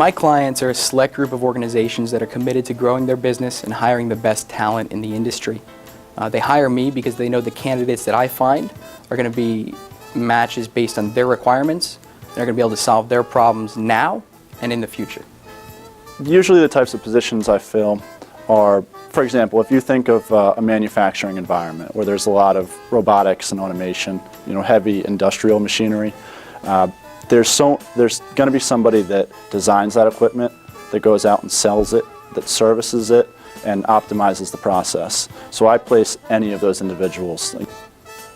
My clients are a select group of organizations that are committed to growing their business and hiring the best talent in the industry. They hire me because they know the candidates that I find are going to be matches based on their requirements. They're going to be able to solve their problems now and in the future. Usually the types of positions I fill are, for example, if you think of a manufacturing environment where there's a lot of robotics and automation, heavy industrial machinery, there's going to be somebody that designs that equipment, that goes out and sells it, that services it, and optimizes the process. So I place any of those individuals.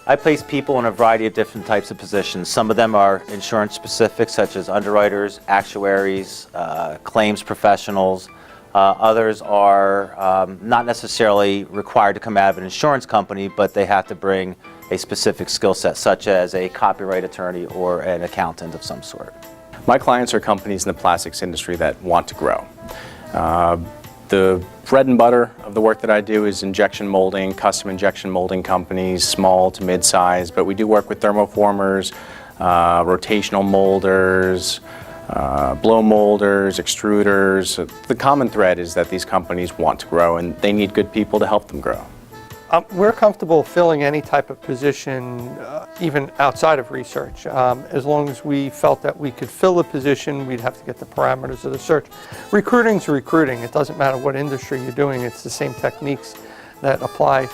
I place people in a variety of different types of positions. Some of them are insurance specific, such as underwriters, actuaries, claims professionals. Others are not necessarily required to come out of an insurance company, but they have to bring a specific skill set, such as a copyright attorney or an accountant of some sort. My clients are companies in the plastics industry that want to grow. The bread and butter of the work that I do is injection molding, custom injection molding companies, small to mid-size, but we do work with thermoformers, rotational molders, blow molders, extruders. The common thread is that these companies want to grow and they need good people to help them grow. We're comfortable filling any type of position, even outside of research. As long as we felt that we could fill a position, we'd have to get the parameters of the search. Recruiting's recruiting. It doesn't matter what industry you're doing. It's the same techniques that apply.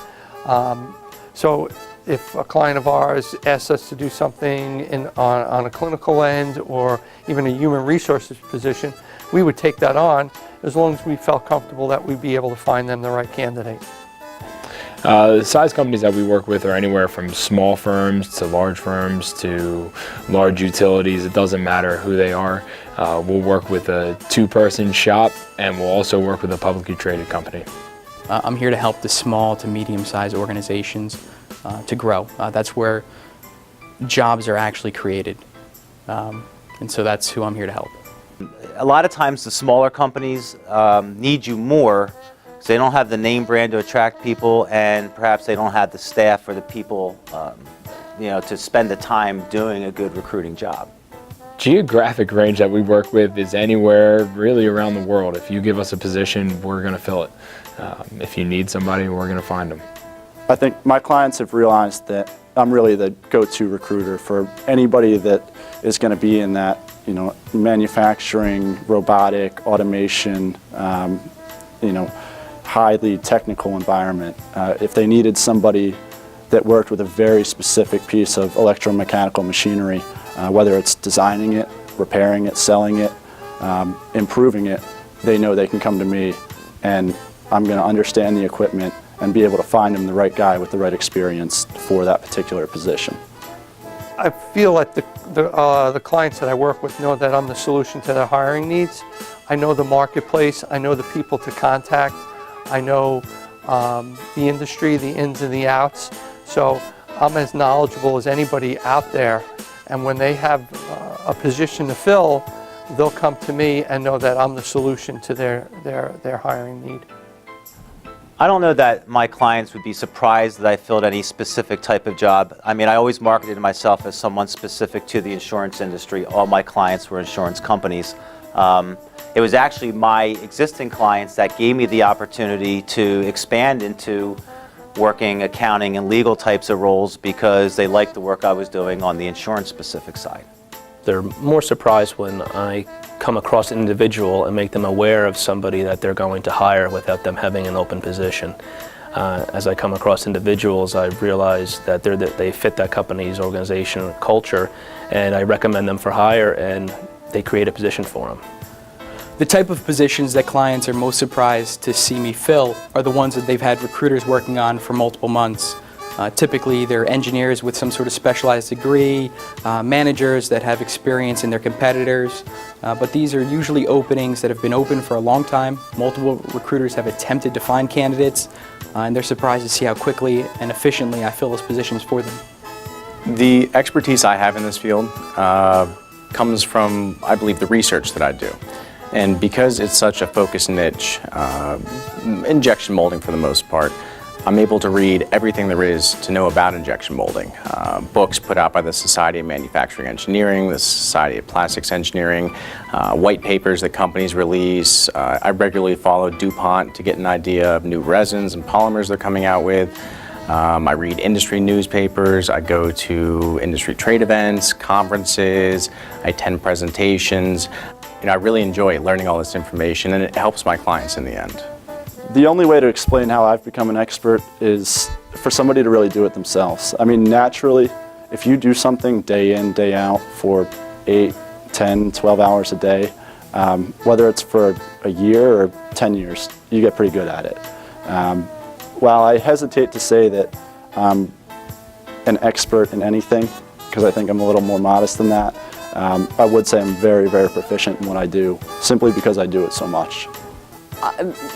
So if a client of ours asks us to do something on a clinical end or even a human resources position, we would take that on as long as we felt comfortable that we'd be able to find them the right candidate. The size companies that we work with are anywhere from small firms to large firms to large utilities. It doesn't matter who they are. We'll work with a two-person shop, and we'll also work with a publicly traded company. I'm here to help the small to medium-sized organizations to grow. That's where jobs are actually created, and so that's who I'm here to help. A lot of times the smaller companies need you more. So they don't have the name brand to attract people, and perhaps they don't have the staff or the people, to spend the time doing a good recruiting job. Geographic range that we work with is anywhere really around the world. If you give us a position, we're going to fill it. If you need somebody, we're going to find them. I think my clients have realized that I'm really the go-to recruiter for anybody that is going to be in that, manufacturing, robotic, automation, highly technical environment. If they needed somebody that worked with a very specific piece of electromechanical machinery, whether it's designing it, repairing it, selling it, improving it, they know they can come to me and I'm going to understand the equipment and be able to find them the right guy with the right experience for that particular position. I feel like the clients that I work with know that I'm the solution to their hiring needs. I know the marketplace, I know the people to contact, I know the industry, the ins and the outs, so I'm as knowledgeable as anybody out there, and when they have a position to fill, they'll come to me and know that I'm the solution to their hiring need. I don't know that my clients would be surprised that I filled any specific type of job. I mean, I always marketed myself as someone specific to the insurance industry. All my clients were insurance companies. It was actually my existing clients that gave me the opportunity to expand into working accounting and legal types of roles because they liked the work I was doing on the insurance specific side. They're more surprised when I come across an individual and make them aware of somebody that they're going to hire without them having an open position. As I come across individuals, I realize that they fit that company's organization culture, and I recommend them for hire, and they create a position for them. The type of positions that clients are most surprised to see me fill are the ones that they've had recruiters working on for multiple months. Typically, they're engineers with some sort of specialized degree, managers that have experience in their competitors, but these are usually openings that have been open for a long time. Multiple recruiters have attempted to find candidates, and they're surprised to see how quickly and efficiently I fill those positions for them. The expertise I have in this field comes from, I believe, the research that I do. And because it's such a focused niche, injection molding for the most part, I'm able to read everything there is to know about injection molding. Books put out by the Society of Manufacturing Engineering, the Society of Plastics Engineering, white papers that companies release. I regularly follow DuPont to get an idea of new resins and polymers they're coming out with. I read industry newspapers, I go to industry trade events, conferences, I attend presentations. I really enjoy learning all this information, and it helps my clients in the end. The only way to explain how I've become an expert is for somebody to really do it themselves. I mean, naturally, if you do something day in, day out for 8, 10, 12 hours a day, whether it's for a year or 10 years, you get pretty good at it. While I hesitate to say that I'm an expert in anything, because I think I'm a little more modest than that, I would say I'm very, very proficient in what I do, simply because I do it so much.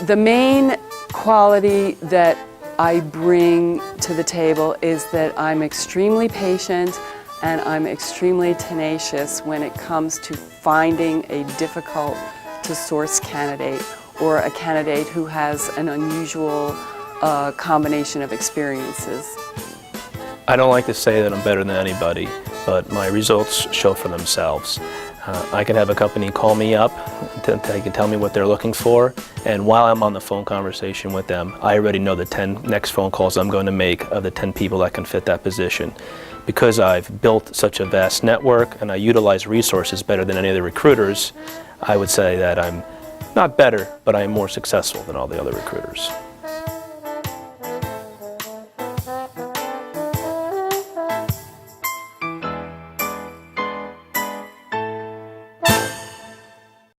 The main quality that I bring to the table is that I'm extremely patient and I'm extremely tenacious when it comes to finding a difficult to source candidate or a candidate who has an unusual combination of experiences. I don't like to say that I'm better than anybody, but my results show for themselves. I can have a company call me up, they can tell me what they're looking for, and while I'm on the phone conversation with them, I already know the 10 next phone calls I'm going to make of the 10 people that can fit that position. Because I've built such a vast network and I utilize resources better than any of the recruiters, I would say that I'm not better, but I am more successful than all the other recruiters.